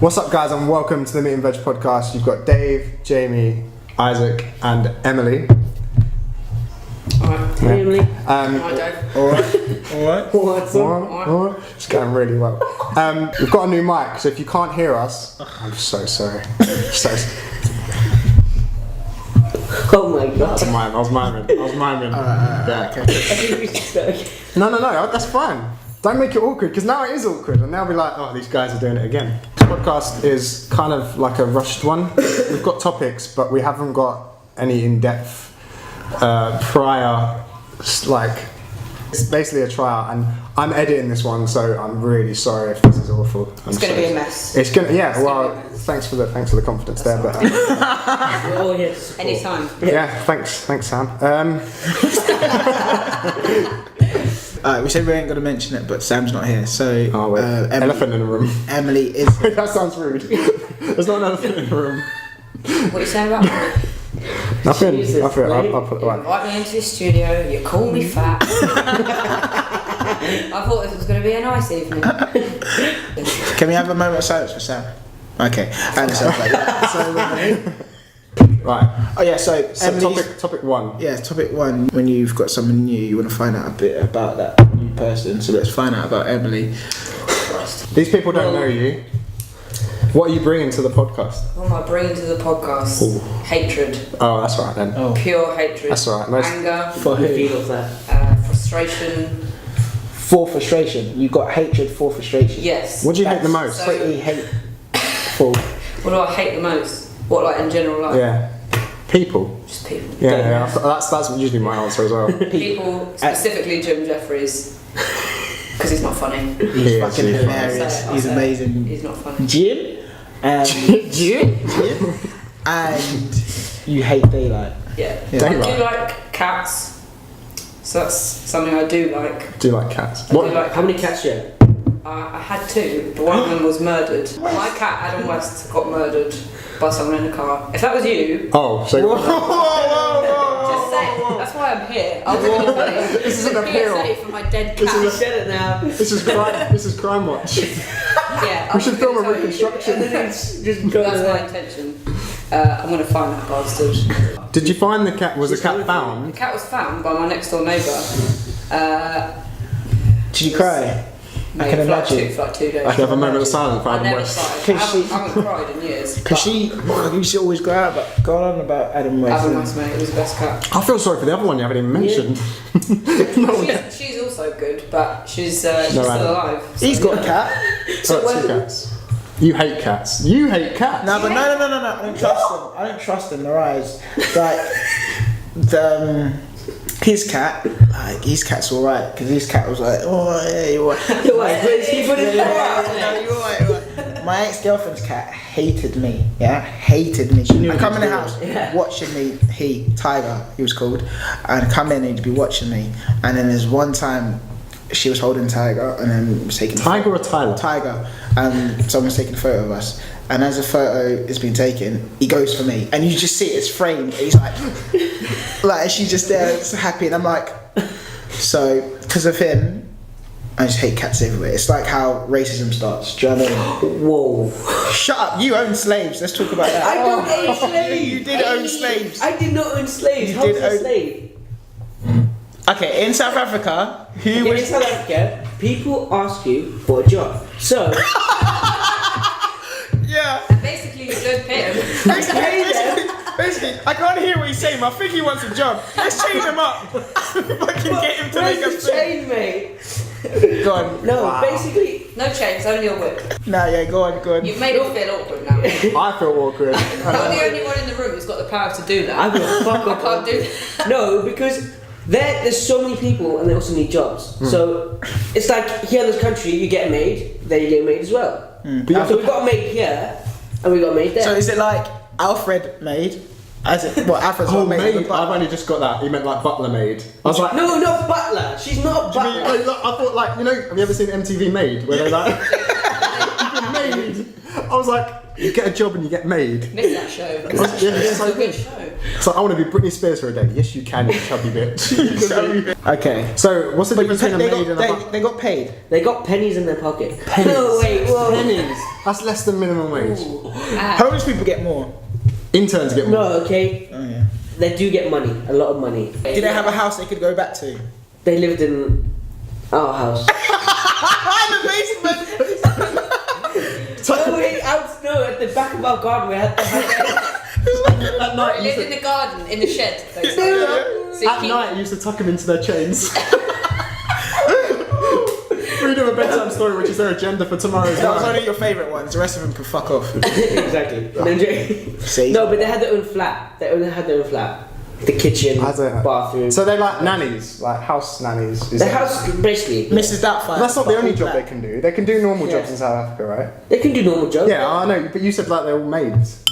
What's up, guys, and welcome to the Meat and Veg podcast. You've got Dave, Jamie, Isaac, and Emily. Alright, Emily. Hi, Dave. Alright. What's up? Alright. It's going really well. We've got a new mic, so if you can't hear us, I'm so sorry. Oh my god. I was miming. Yeah. I think we should start again. No, that's fine. Don't make it awkward, because now it is awkward, and now we'll be like, oh, these guys are doing it again. This podcast is kind of like a rushed one. We've got topics, but we haven't got any in-depth prior, like, it's basically a tryout, and I'm editing this one, so I'm really sorry if this is awful. It's going to be a mess. It's gonna, yeah. Well, thanks for the confidence there, but Oh yes. Anytime. yeah, thanks, Sam. We said we ain't gonna mention it, but Sam's not here, so Elephant in the room. Emily is. That sounds rude. There's not an elephant in the room. What are you saying about me? Nothing. Jesus, I'll put it You right. invite me into the studio, you call me fat. I thought this was going to be a nice evening. Can we have a moment of silence for Sam? Okay. And so, Right. oh yeah, so So Emily's, topic one. yeah, topic one. When you've got someone new, you want to find out a bit about that new person. So let's find out about Emily. These people don't know you. What are you bringing to the podcast? What am I bringing to the podcast? Ooh. Hatred. Oh, that's all right then. Oh, Pure hatred. That's all right. Anger. for The who? feel of that. Frustration. For frustration. You got hatred for frustration. Yes. What do you hate the most? So- Pretty hateful. What do I hate the most? What, like, in general life? Yeah. People. Just people. Yeah. That's usually my answer as well. People, specifically Jim Jeffries. Because he's not funny. He's He is, fucking he's hilarious. I'll He's say it. amazing. He's not funny. Jim. Jim? And you hate daylight. Yeah. Yeah. I Daylight. do like cats. So that's something I do like. Do you like cats? I do What? like How many cats you have? I had two, but one of them was murdered. My cat, Adam West, got murdered by someone in a car. If that was you, Oh, so just say it. That's why I'm here. I was going to say, This is an appeal. PSA for my dead This cat. is Said it now. This is crime watch. Yeah, I We was should film a gonna tell you. reconstruction. Just go That's my intention. I'm going to find that bastard. Did you find the cat? Was the cat The found? cat was found by my next door neighbour. Did you cry? I can imagine. For like 2 days. I should have a moment of silence for I Adam never West. cried. I Cause she- haven't cried in years. Because she used to always go on about Adam West. Adam West, mate, it was the best cat. I feel sorry for the other one you haven't even mentioned. She's also good, but she's still Adam. alive. So. He's got a cat. So two cats. You hate cats. You hate cats. No, but no. I don't trust him. I don't trust him. Their eyes. Like, his cat. Like, his cat's alright. Because his cat was like, oh, yeah, you're right. You're right, but he put it You're right. My ex-girlfriend's cat hated me. Yeah, hated me. knew I what come you in the were house, doing. Yeah. watching me. Tiger, he was called, and I come in and he'd be watching me. And then there's one time she was holding Tiger, and then was taking Tiger or Tyler? Tiger, and someone's taking a photo of us. And as a photo is being taken, he goes for me, and you just see it's framed. He's like she's just there, so happy, and I'm like, so because of him. I just hate cats everywhere. It's like how racism starts. Do you know what I mean? Whoa. Shut up! You own slaves. Let's talk about that. I don't own slaves. You did own slaves. I did not own slaves. You How did was a own- slave? Okay, in South Africa, who In was? South Africa, people ask you for a job. So, Yeah. Basically, you don't pay him. Basically, I can't hear what he's saying. But I think he wants a job. Let's chain him up. Fucking get him to make where's us the pay. chain, mate? Go on. No, Wow. basically, No chains, only a whip. Nah, yeah, go on. You've made it feel awkward now. I feel awkward. I'm the only one in the room who's got the power to do I that. will fuck I up. can't do that. No, because there's so many people and they also need jobs. So it's like here in this country, you get a maid, there you get a maid as well. But you have So to we got a maid here, and we got a maid there. So is it like Alfred made? As it, well, Alfred's Oh, not made. maid. I've only just got that. He meant like butler maid. I was like, no, not butler. She's not a do you mean, butler. like, I thought like, you know, have you ever seen MTV Maid? Where they're like, maid. I was like, you get a job and you get maid. Miss that show. Yeah, it's so It's a good good. show. It's like, I want to be Britney Spears for a day. Yes, you can, you chubby bitch. Okay. So, what's the difference between a maid and a they got paid. They got pennies in their pocket. Pennies. No, wait, whoa. Pennies. That's less than minimum wage. Homeless people get more. Interns get more. No, okay. Oh yeah. They do get money, a lot of money. Did they have a house they could go back to? They lived in our house. The basement. No, wait, no, at the back of our garden we had the house. At night, They lived in the garden, in the shed. Basically. at night, you used to tuck them into their chains. We do a bedtime story, which is their agenda for tomorrow's That was night. only your favourite ones. The rest of them can fuck off. Exactly. See? No, but they had their own flat. They only had their own flat. The kitchen, I don't know. bathroom. So they're like nannies, like house nannies. Is The that- house, basically. Mrs. Doubtfire. That's not the but only all job black. they can do. They can do normal Yeah. jobs in South Africa, right? They can do normal jobs. Yeah, I know, but you said like they're all maids.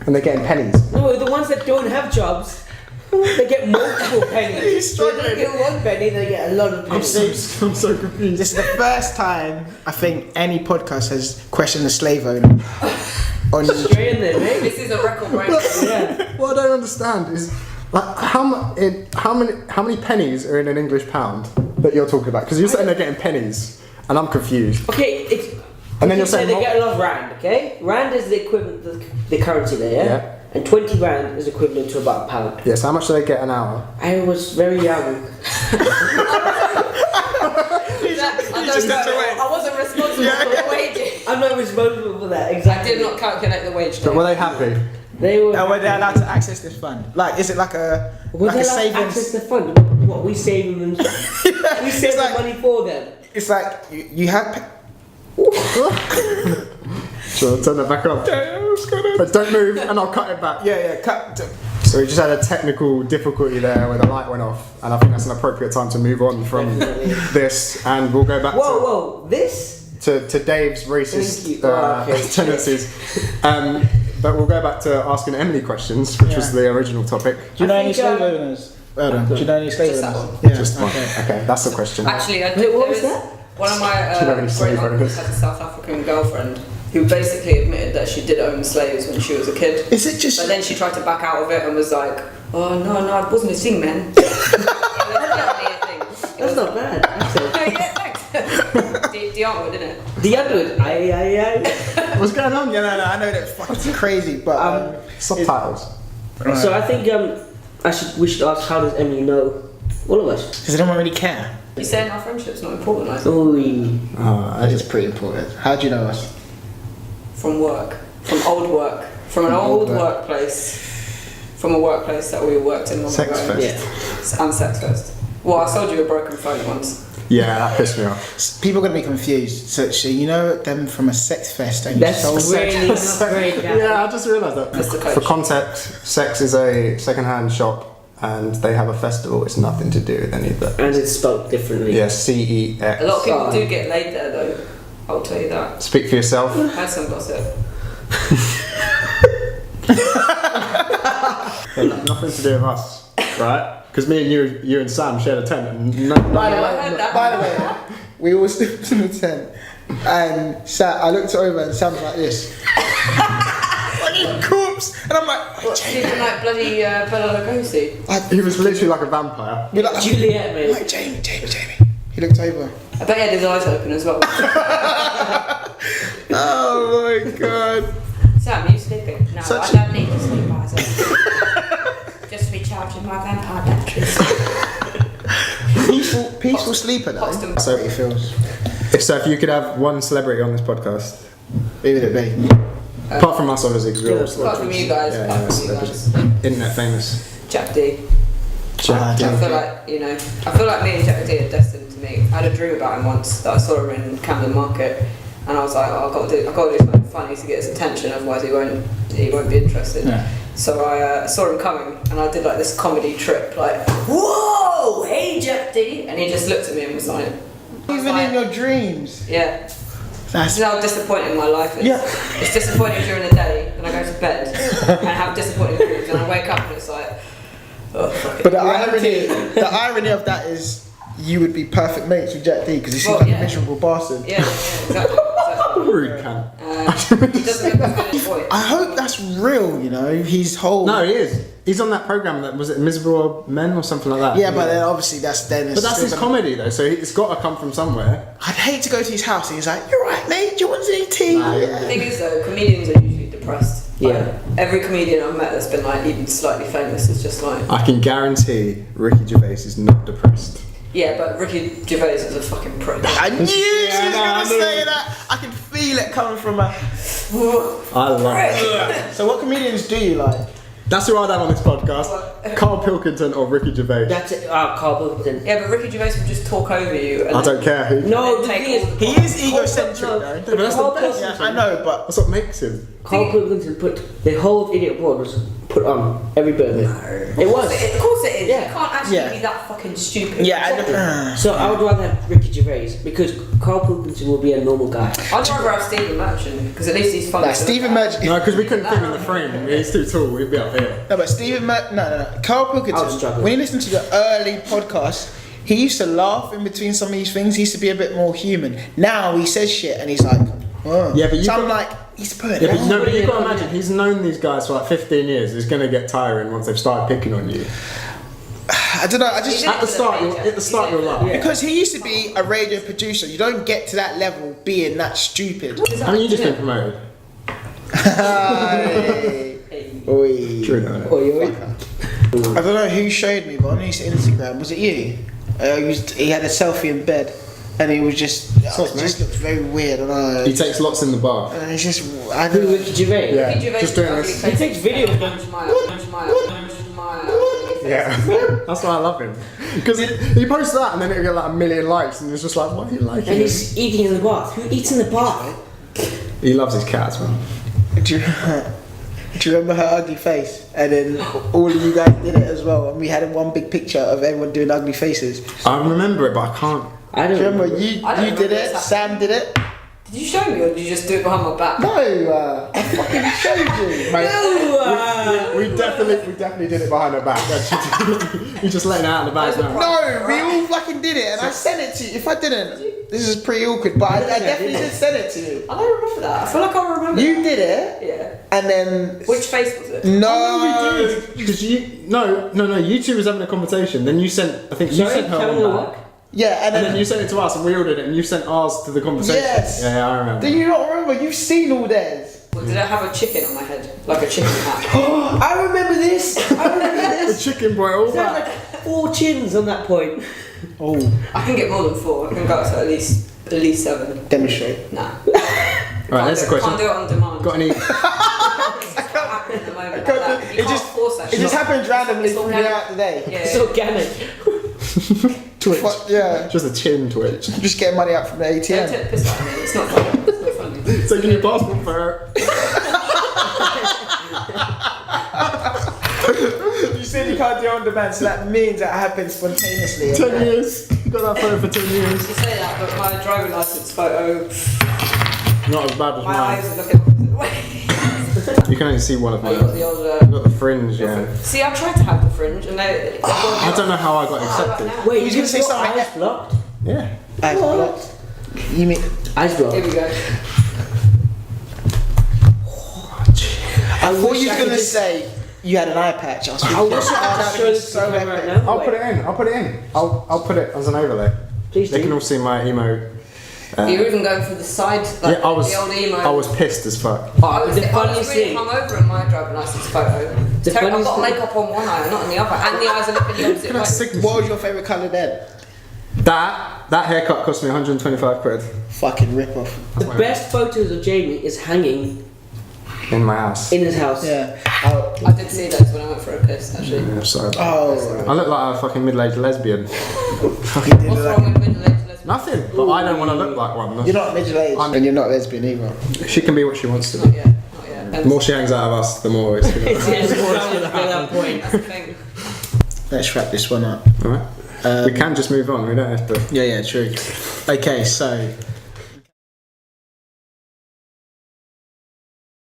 And they're getting pennies. No, the ones that don't have jobs, they get multiple pennies. He's So if struggling. they get one penny, they get a lot of pennies. I'm so confused. This is the first time I think any podcast has questioned the slave owner. On Straight in there, mate. This is a record break. Yeah. What I don't understand is like how many pennies are in an English pound that you're talking about? Because you're saying they're getting pennies, and I'm confused. Okay, it's. And then you you're saying say they get a lot of rand, okay? Rand is the equivalent of the currency there, yeah? And 20 rand is equivalent to about a pound. Yes. How much do they get an hour? I was very young. I wasn't responsible for the wages. I'm not responsible for that, I exactly. did not calculate the wage. But were they happy? They were. And were they allowed to access this fund? Like, is it like a Were like they a allowed to savings? access the fund? What, we saving them? We save It's the like- money for them. It's like you have. Sure, turn that back up. But don't move, and I'll cut it back. Yeah, cut. So we just had a technical difficulty there where the light went off, and I think that's an appropriate time to move on from Definitely. this, and we'll go back Whoa, this? to Dave's Thank racist you. Oh, okay. tendencies. But we'll go back to asking Emily questions, which was the original topic. Do you know I any think, slave owners? Well done. Do you know any slave Just that owners? one. Yeah. Just one. Okay, that's the question. Actually, I Wait, what there was is- that? One of my Do you know any slave great uncles owners? has a South African girlfriend who basically admitted that she did own slaves when she was a kid. Is it just? But then she tried to back out of it and was like, "Oh no, it wasn't a thing, man." That's not bad, actually. Yeah, thanks. The artwork, didn't it? The other one, aye. What's going on? Yeah, no, I know that's fucking crazy, but Subtitles. So I think we should ask, how does Emily know all of us? because they don't really care. You're saying our friendship's not important, I think. Ooh. That is pretty important. How do you know us? From work, from old work, from an old workplace, from a workplace that we worked in long Sex ago. fest. Yeah. And sex fest. Well, I sold you a broken phone once. Yeah, that pissed me off. People are gonna be confused. So you know them from a sex fest and you That's sold really not very good. Yeah, I just realised that. Mr. Coach. For context, Sex is a second-hand shop, and they have a festival. It's nothing to do with any of that. And it's spelled differently. Yeah, CEX. A lot of people Oh. do get laid there though. I'll tell you that. Speak for yourself. I had some gossip. Nothing to do with us, right? Because me and you and Sam shared a tent, and By the Yeah, I way, heard that. by the way, we all slept in the tent, and I looked over and Sam was like this, fucking corpse, and I'm like, What, sleeping like bloody Bela Lugosi? he was literally like a vampire. we're like, Juliet, I'm mate. like Jamie. He looked over. I bet he had his eyes open as well. Oh my god. Sam, are you sleeping? No, Such I don't need to sleep eyes open. Just recharging my vampire batteries. Peaceful sleeper though. Boston. That's how it feels. If you could have one celebrity on this podcast, Who would it be? apart from us, obviously, because we're all Apart from you guys, Yeah, apart yeah, from you celebrities. guys. Internet famous. Jack D. Ah, I feel like, I feel like me and Jack D are destined to meet. I had a dream about him once that I saw him in Camden Market, and I was like, oh, I've got to do something funny to get his attention, otherwise he won't be interested. Yeah. So I saw him coming, and I did like this comedy trip, like, whoa, hey Jack D, and he just looked at me and was like, Even in your dreams. yeah. That's This is how disappointing my life is. Yeah. It's disappointing during the day, and I go to bed and have disappointing dreams, and I wake up and it's like, oh fuck it. But the irony of that is you would be perfect mates with Jack D because he seems Well, like yeah. a miserable bastard. Yeah, exactly. Rude cunt. He doesn't look as good as Boy. I hope that's real, you know, his whole... No, he is. He's on that program that was it Miserable Men or something like that. Yeah, but then obviously that's then... But that's his comedy though, so it's got to come from somewhere. I'd hate to go to his house and he's like, "You're right, mate, do you want any tea?" Nah, The thing is though, comedians are usually depressed. Like, Yeah. every comedian I've met that's been like even slightly famous is just like, I can guarantee Ricky Gervais is not depressed. yeah, but Ricky Gervais is a fucking prick. I knew she was I gonna knew say it. that. I can feel it coming from her. I love it. So what comedians do you like? That's who I'd have on this podcast. Carl Pilkington or Ricky Gervais. That's it. Carl Pilkington. Yeah, but Ricky Gervais will just talk over you. And I don't care who. No, the Take thing is, all the- He is egocentric No, though. but that's the Carl best. Pilkington- Yeah, I know, but That's what makes him. Carl Pilkington put the whole of Idiot Board was put on every birthday. It was. Of course it is. Yeah. You can't actually Yeah. be that fucking stupid. yeah, So I would rather have Ricky Gervais because Carl Pilkington will be a normal guy. I'd rather have Stephen Merchant because at least he's funny. Like Stephen Merchant. No, because we couldn't fit him in the frame. He's too tall. We'd be up here. No, but Stephen no. Carl I was Pilkington, struggling. when you listen to the early podcasts, he used to laugh in between some of these things. He used to be a bit more human. Now he says shit and he's like, oh. Yeah, but you so I'm got- like, he's putting Yeah, it but, on. no, but you've got to imagine, he's known these guys for like 15 years. It's going to get tiring once they've started picking on you. I don't know, I just... He did At the start, you'll laugh. Yeah. Because he used to be a radio producer. You don't get to that level being that stupid. I mean, you just been promoted. Hey. Oi. True, no. Oi, oi. I don't know who showed me, but on his Instagram, was it you? He had a selfie in bed, and he was just... it Sounds just looked very weird, I don't know. He takes lots in the bath. And it's just... I Who, don't know. Ricky Gervais? Yeah. Ricky Gervais just doing is this. ugly He takes videos. Yeah, that's why I love him. Because he posts that and then it'll get like 1 million likes, and it's just like, why are you liking And it? he's eating in the bath. Who eats in the bath? He loves his cats, man. Do you remember her ugly face? And then all of you guys did it as well, and we had one big picture of everyone doing ugly faces. I remember it, but I can't. I Do don't you remember you I don't did remember it? this Sam did it? Did you show me or did you just do it behind my back? No, I fucking showed you. Mate, we definitely did it behind her back. You just letting it out in the back now. No, we all fucking did it, and I sent it to you. If I didn't, this is pretty awkward, but I definitely did send it to you. I don't remember that. I feel like I remember You that. did it, Yeah. and then Which face was it? no, Because you two was having a conversation. Then you sent, I think you Sorry, sent her tell me one what? back. yeah, And then you sent it to us, and we all did it, and you sent ours to the conversation. Yes. Yeah, I remember. Do you not remember? You've seen all theirs. Well, did I have a chicken on my head? Like a chicken hat? I remember this. I remember The this. chicken boy, all There were that. like 4 chins on that point. Oh, I can get more than 4. I can go up to at least 7. demonstrate. Nah. Right, that's the Can't question. do it on demand. Got any? It's not happening at the moment. Like that. You It can't just- force that It shit. just happens randomly It's organic. throughout the day. Yeah. It's organic. Twitch. Fuck, yeah, Just a chin twitch. just getting money out from the Don't ATM. take the piss out of me. It's not funny. It's not funny. Taking your passport for her. You said you can't do on demand, so that means that happens spontaneously. 10 years. You got that photo for 10 years. You say that, but my driving license photo, Not as bad as my mine. eyes are looking opposite way. You can only see one of I mine. got the You old. got the fringe, yeah. See, I tried to have the fringe, and they. I don't know how I got accepted. Wait, He's you gonna say got something. eyes blocked? Yeah. Eyes blocked. You mean? Eyes blocked. Here we go. I thought wish you I were could gonna just- say you had an eye patch. I was I wish I could show this to so the camera epic. right now. I'll put it in. I'll put it in. I'll put it as an overlay. Please They can do. all see my emo. You're even going for the side, like Yeah, I was. the old emo. I was pissed as fuck. I was The really funniest thing- hungover in my driving license photo. The I've got funniest thing- makeup on one eye, not on the other, and the eyes are looking the opposite Look at that way. sickness. What was your favourite colour then? That haircut cost me 125 quid Fucking rip off. The best photos of Jamie is hanging in my house. in his house. Yeah. I did see those when I went for a piss, actually. Yeah, sorry. Oh. I look like a fucking middle-aged lesbian. Fucking did What's that. wrong with middle-aged lesbians? Nothing, but I don't want to look like one. You're not middle aged, and you're not lesbian either. She can be what she wants to Not be. yet, not yet. The more she hangs out of us, the more it's gonna It's his more to that point. That's the thing. Let's wrap this one up. Alright. We can just move on, we don't have to. Yeah, true. Okay, so